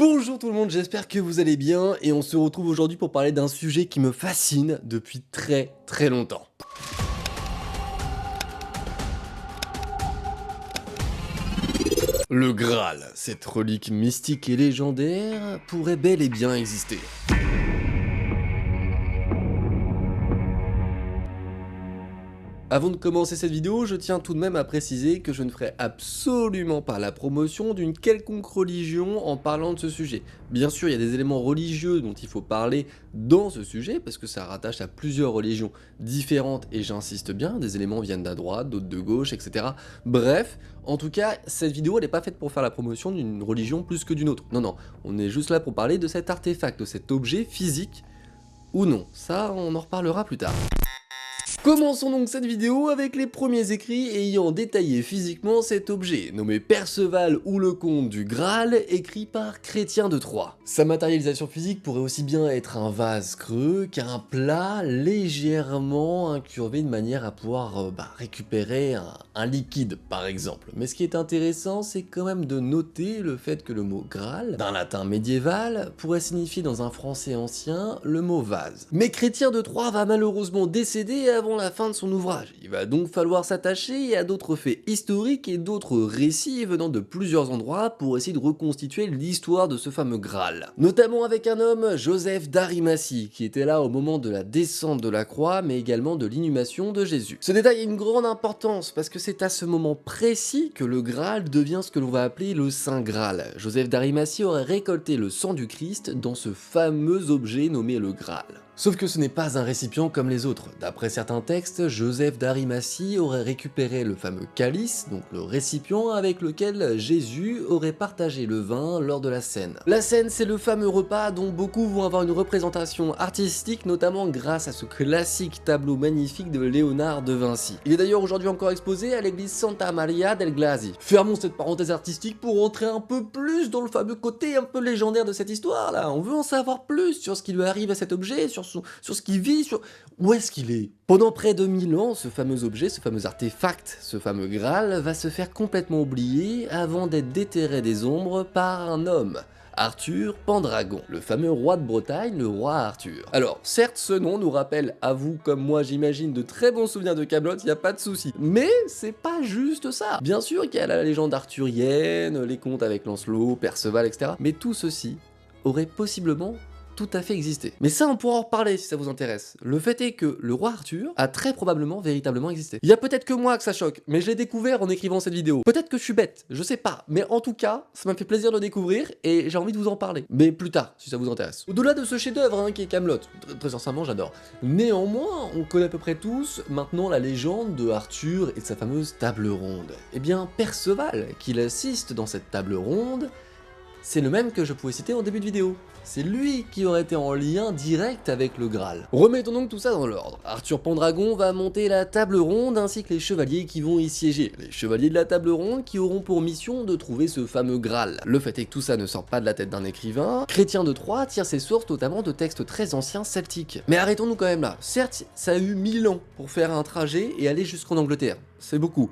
Bonjour tout le monde, j'espère que vous allez bien et on se retrouve aujourd'hui pour parler d'un sujet qui me fascine depuis très longtemps. Le Graal, cette relique mystique et légendaire, pourrait bel et bien exister. Avant de commencer cette vidéo, je tiens tout de même à préciser que je ne ferai absolument pas la promotion d'une quelconque religion en parlant de ce sujet. Bien sûr, il y a des éléments religieux dont il faut parler dans ce sujet, parce que ça rattache à plusieurs religions différentes, et j'insiste bien, des éléments viennent d'à droite, d'autres de gauche, etc. Bref, en tout cas, cette vidéo elle n'est pas faite pour faire la promotion d'une religion plus que d'une autre. Non, on est juste là pour parler de cet artefact, de cet objet physique, ou non. Ça, on en reparlera plus tard. Commençons donc cette vidéo avec les premiers écrits ayant détaillé physiquement cet objet, nommé Perceval ou le Comte du Graal, écrit par Chrétien de Troyes. Sa matérialisation physique pourrait aussi bien être un vase creux qu'un plat légèrement incurvé de manière à pouvoir récupérer un liquide par exemple. Mais ce qui est intéressant, c'est quand même de noter le fait que le mot Graal, d'un latin médiéval, pourrait signifier dans un français ancien le mot vase. Mais Chrétien de Troyes va malheureusement décéder avant la fin de son ouvrage. Il va donc falloir s'attacher à d'autres faits historiques et d'autres récits venant de plusieurs endroits pour essayer de reconstituer l'histoire de ce fameux Graal. Notamment avec un homme, Joseph d'Arimathie, qui était là au moment de la descente de la croix, mais également de l'inhumation de Jésus. Ce détail a une grande importance parce que c'est à ce moment précis que le Graal devient ce que l'on va appeler le Saint Graal. Joseph d'Arimathie aurait récolté le sang du Christ dans ce fameux objet nommé le Graal. Sauf que ce n'est pas un récipient comme les autres. D'après certains textes, Joseph d'Arimathie aurait récupéré le fameux calice, donc le récipient avec lequel Jésus aurait partagé le vin lors de la scène. La scène, c'est le fameux repas dont beaucoup vont avoir une représentation artistique, notamment grâce à ce classique tableau magnifique de Léonard de Vinci. Il est d'ailleurs aujourd'hui encore exposé à l'église Santa Maria del Glasi. Fermons cette parenthèse artistique pour rentrer un peu plus dans le fameux côté un peu légendaire de cette histoire là. On veut en savoir plus sur ce qui lui arrive à cet objet, sur ce qu'il vit, sur où est-ce qu'il est. Pendant près de 1000 ans, ce fameux objet, ce fameux artefact, ce fameux Graal va se faire complètement oublier avant d'être déterré des ombres par un homme. Arthur Pendragon, le fameux roi de Bretagne, le roi Arthur. Alors, certes, ce nom nous rappelle, à vous comme moi j'imagine, de très bons souvenirs de Kaamelott, y a pas de souci. Mais c'est pas juste ça. Bien sûr qu'il y a la légende arthurienne, les contes avec Lancelot, Perceval, etc. Mais tout ceci aurait possiblement tout à fait existé. Mais ça, on pourra en reparler si ça vous intéresse. Le fait est que le roi Arthur a très probablement véritablement existé. Il y a peut-être que moi que ça choque, mais je l'ai découvert en écrivant cette vidéo. Peut-être que je suis bête, je sais pas, mais en tout cas, ça m'a fait plaisir de le découvrir et j'ai envie de vous en parler. Mais plus tard, si ça vous intéresse. Au-delà de ce chef-d'œuvre qui est Kaamelott, très sincèrement, j'adore. Néanmoins, on connaît à peu près tous maintenant la légende de Arthur et de sa fameuse table ronde. Eh bien, Perceval, qui l'assiste dans cette table ronde, c'est le même que je pouvais citer en début de vidéo. C'est lui qui aurait été en lien direct avec le Graal. Remettons donc tout ça dans l'ordre. Arthur Pendragon va monter la table ronde ainsi que les chevaliers qui vont y siéger. Les chevaliers de la table ronde qui auront pour mission de trouver ce fameux Graal. Le fait est que tout ça ne sort pas de la tête d'un écrivain. Chrétien de Troyes tire ses sources notamment de textes très anciens celtiques. Mais arrêtons-nous quand même là. Certes, ça a eu 1000 ans pour faire un trajet et aller jusqu'en Angleterre. C'est beaucoup.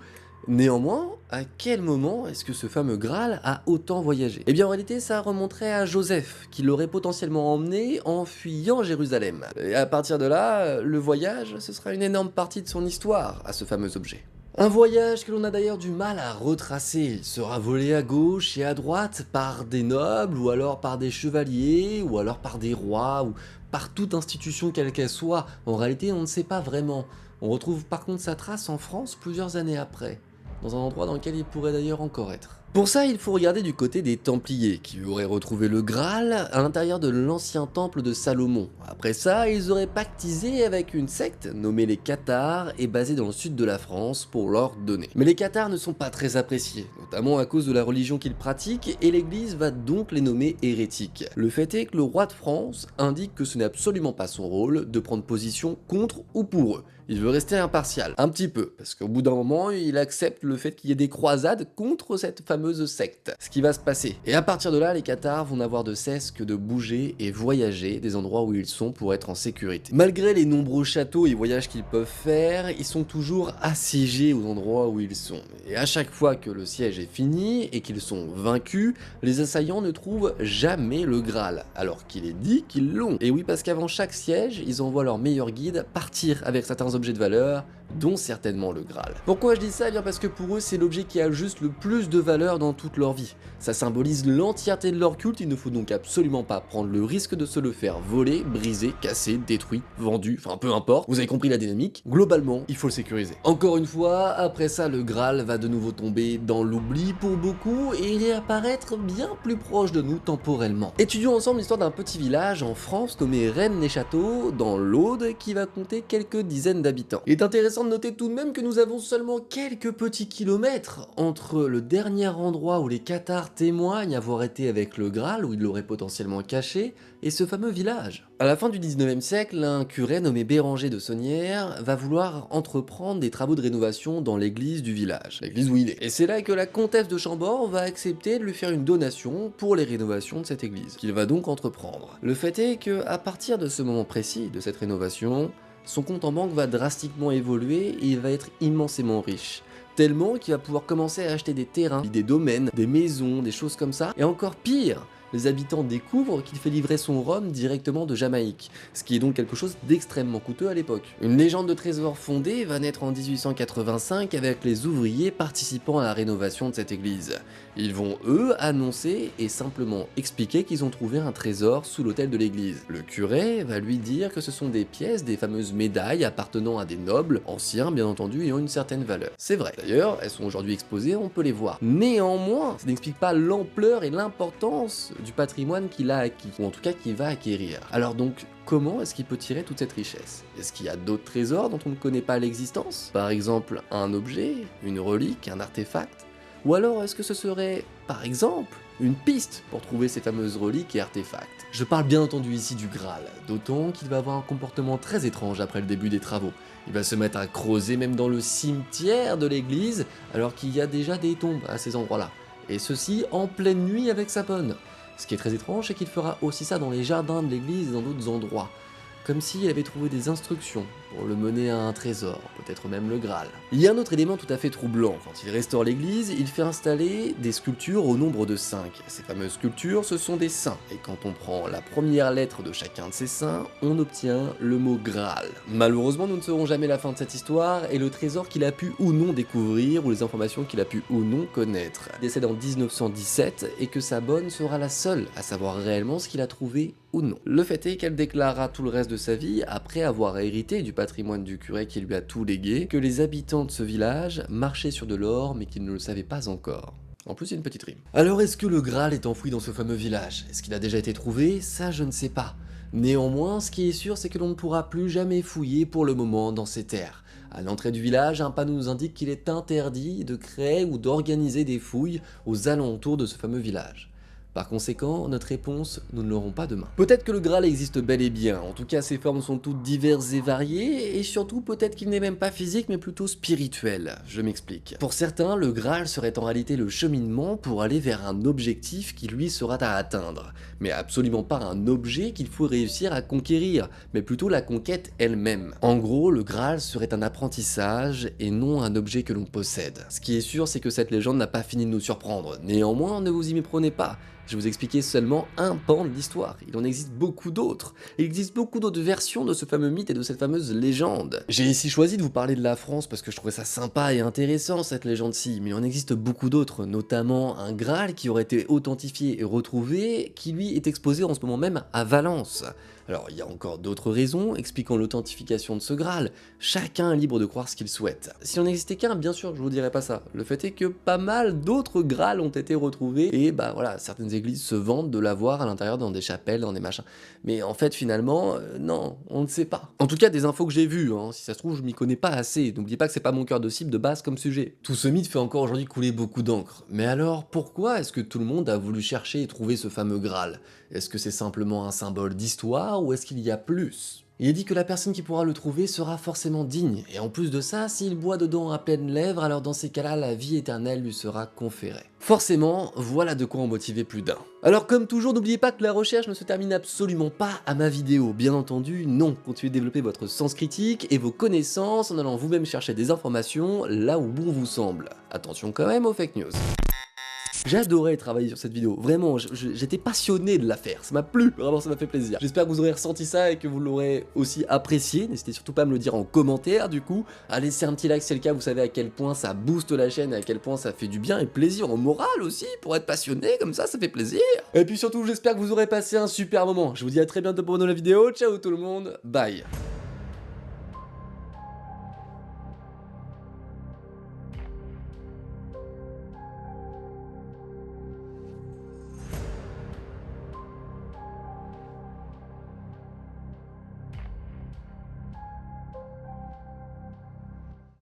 Néanmoins, à quel moment est-ce que ce fameux Graal a autant voyagé? Eh bien en réalité ça remonterait à Joseph, qui l'aurait potentiellement emmené en fuyant Jérusalem. Et à partir de là, le voyage, ce sera une énorme partie de son histoire à ce fameux objet. Un voyage que l'on a d'ailleurs du mal à retracer. Il sera volé à gauche et à droite par des nobles, ou alors par des chevaliers, ou alors par des rois, ou par toute institution quelle qu'elle soit. En réalité on ne sait pas vraiment. On retrouve par contre sa trace en France plusieurs années après, dans un endroit dans lequel il pourrait d'ailleurs encore être. Pour ça, il faut regarder du côté des Templiers, qui auraient retrouvé le Graal à l'intérieur de l'ancien temple de Salomon. Après ça, ils auraient pactisé avec une secte nommée les Cathars et basée dans le sud de la France pour leur donner. Mais les Cathars ne sont pas très appréciés, notamment à cause de la religion qu'ils pratiquent, et l'église va donc les nommer hérétiques. Le fait est que le roi de France indique que ce n'est absolument pas son rôle de prendre position contre ou pour eux. Il veut rester impartial, un petit peu, parce qu'au bout d'un moment, il accepte le fait qu'il y ait des croisades contre cette fameuse secte. Ce qui va se passer. Et à partir de là, les Cathares vont n'avoir de cesse que de bouger et voyager des endroits où ils sont pour être en sécurité. Malgré les nombreux châteaux et voyages qu'ils peuvent faire, ils sont toujours assiégés aux endroits où ils sont. Et à chaque fois que le siège est fini et qu'ils sont vaincus, les assaillants ne trouvent jamais le Graal, alors qu'il est dit qu'ils l'ont. Et oui, parce qu'avant chaque siège, ils envoient leur meilleur guide partir avec certains objets de valeur, dont certainement le Graal. Pourquoi je dis ça? Eh bien parce que pour eux, c'est l'objet qui a juste le plus de valeur dans toute leur vie. Ça symbolise l'entièreté de leur culte, il ne faut donc absolument pas prendre le risque de se le faire voler, briser, casser, détruit, vendu, enfin peu importe, vous avez compris la dynamique. Globalement, il faut le sécuriser. Encore une fois, après ça, le Graal va de nouveau tomber dans l'oubli pour beaucoup et réapparaître bien plus proche de nous temporellement. Étudions ensemble l'histoire d'un petit village en France nommé Rennes-les-Châteaux, dans l'Aude, qui va compter quelques dizaines d'habitants. Il est intéressant de noter tout de même que nous avons seulement quelques petits kilomètres entre le dernier endroit où les Cathares témoignent avoir été avec le Graal, où ils l'auraient potentiellement caché, et ce fameux village. À la fin du 19e siècle, un curé nommé Béranger de Saunières va vouloir entreprendre des travaux de rénovation dans l'église du village, l'église où il est. Et c'est là que la comtesse de Chambord va accepter de lui faire une donation pour les rénovations de cette église, qu'il va donc entreprendre. Le fait est que, à partir de ce moment précis de cette rénovation, son compte en banque va drastiquement évoluer et il va être immensément riche. Tellement qu'il va pouvoir commencer à acheter des terrains, des domaines, des maisons, des choses comme ça. Et encore pire, les habitants découvrent qu'il fait livrer son rhum directement de Jamaïque, ce qui est donc quelque chose d'extrêmement coûteux à l'époque. Une légende de trésor fondée va naître en 1885 avec les ouvriers participant à la rénovation de cette église. Ils vont eux annoncer et simplement expliquer qu'ils ont trouvé un trésor sous l'autel de l'église. Le curé va lui dire que ce sont des pièces, des fameuses médailles appartenant à des nobles, anciens bien entendu et ont une certaine valeur. C'est vrai, d'ailleurs, elles sont aujourd'hui exposées, on peut les voir. Néanmoins, ça n'explique pas l'ampleur et l'importance du patrimoine qu'il a acquis, ou en tout cas qu'il va acquérir. Alors donc, comment est-ce qu'il peut tirer toute cette richesse? Est-ce qu'il y a d'autres trésors dont on ne connaît pas l'existence? Par exemple, un objet, une relique, un artefact? Ou alors est-ce que ce serait, par exemple, une piste pour trouver ces fameuses reliques et artefacts? Je parle bien entendu ici du Graal, d'autant qu'il va avoir un comportement très étrange après le début des travaux. Il va se mettre à creuser même dans le cimetière de l'église, alors qu'il y a déjà des tombes à ces endroits-là. Et ceci en pleine nuit avec sa bonne. Ce qui est très étrange, c'est qu'il fera aussi ça dans les jardins de l'église et dans d'autres endroits. Comme s'il avait trouvé des instructions pour le mener à un trésor, peut-être même le Graal. Il y a un autre élément tout à fait troublant. Quand il restaure l'église, il fait installer des sculptures au nombre de 5. Ces fameuses sculptures, ce sont des saints. Et quand on prend la première lettre de chacun de ces saints, on obtient le mot Graal. Malheureusement, nous ne saurons jamais la fin de cette histoire et le trésor qu'il a pu ou non découvrir ou les informations qu'il a pu ou non connaître. Il décède en 1917 et que sa bonne sera la seule à savoir réellement ce qu'il a trouvé ou non. Le fait est qu'elle déclarera tout le reste de sa vie, après avoir hérité du patrimoine du curé qui lui a tout légué, que les habitants de ce village marchaient sur de l'or mais qu'ils ne le savaient pas encore. En plus, il y a une petite rime. Alors est-ce que le Graal est enfoui dans ce fameux village? Est-ce qu'il a déjà été trouvé? Ça, je ne sais pas. Néanmoins, ce qui est sûr, c'est que l'on ne pourra plus jamais fouiller pour le moment dans ces terres. À l'entrée du village, un panneau nous indique qu'il est interdit de créer ou d'organiser des fouilles aux alentours de ce fameux village. Par conséquent, notre réponse, nous ne l'aurons pas demain. Peut-être que le Graal existe bel et bien, en tout cas ses formes sont toutes diverses et variées, et surtout peut-être qu'il n'est même pas physique mais plutôt spirituel, je m'explique. Pour certains, le Graal serait en réalité le cheminement pour aller vers un objectif qui lui sera à atteindre, mais absolument pas un objet qu'il faut réussir à conquérir, mais plutôt la conquête elle-même. En gros, le Graal serait un apprentissage et non un objet que l'on possède. Ce qui est sûr, c'est que cette légende n'a pas fini de nous surprendre, néanmoins ne vous y méprenez pas. Je vais vous expliquer seulement un pan de l'histoire, il en existe beaucoup d'autres. Il existe beaucoup d'autres versions de ce fameux mythe et de cette fameuse légende. J'ai ici choisi de vous parler de la France parce que je trouvais ça sympa et intéressant cette légende-ci, mais il en existe beaucoup d'autres, notamment un Graal qui aurait été authentifié et retrouvé, qui lui est exposé en ce moment même à Valence. Alors il y a encore d'autres raisons expliquant l'authentification de ce Graal, chacun est libre de croire ce qu'il souhaite. S'il en existait qu'un, bien sûr je vous dirais pas ça, le fait est que pas mal d'autres Graals ont été retrouvés, et bah voilà, certaines églises se vantent de l'avoir à l'intérieur dans des chapelles, dans des machins, mais en fait finalement, non, on ne sait pas. En tout cas des infos que j'ai vues, si ça se trouve je m'y connais pas assez, n'oubliez pas que c'est pas mon cœur de cible de base comme sujet. Tout ce mythe fait encore aujourd'hui couler beaucoup d'encre, mais alors pourquoi est-ce que tout le monde a voulu chercher et trouver ce fameux Graal? Est-ce que c'est simplement un symbole d'histoire ou est-ce qu'il y a plus? Il dit que la personne qui pourra le trouver sera forcément digne, et en plus de ça, s'il boit dedans à pleines lèvres, alors dans ces cas-là, la vie éternelle lui sera conférée. Forcément, voilà de quoi en motiver plus d'un. Alors comme toujours, n'oubliez pas que la recherche ne se termine absolument pas à ma vidéo, bien entendu, non. Continuez de développer votre sens critique et vos connaissances en allant vous-même chercher des informations là où bon vous semble. Attention quand même aux fake news. J'ai adoré travailler sur cette vidéo, vraiment, j'étais passionné de la faire, ça m'a plu, vraiment ça m'a fait plaisir. J'espère que vous aurez ressenti ça et que vous l'aurez aussi apprécié, n'hésitez surtout pas à me le dire en commentaire du coup, à laisser un petit like si c'est le cas, vous savez à quel point ça booste la chaîne et à quel point ça fait du bien et plaisir en moral aussi, pour être passionné comme ça fait plaisir. Et puis surtout j'espère que vous aurez passé un super moment, je vous dis à très bientôt pour une nouvelle vidéo, ciao tout le monde, bye.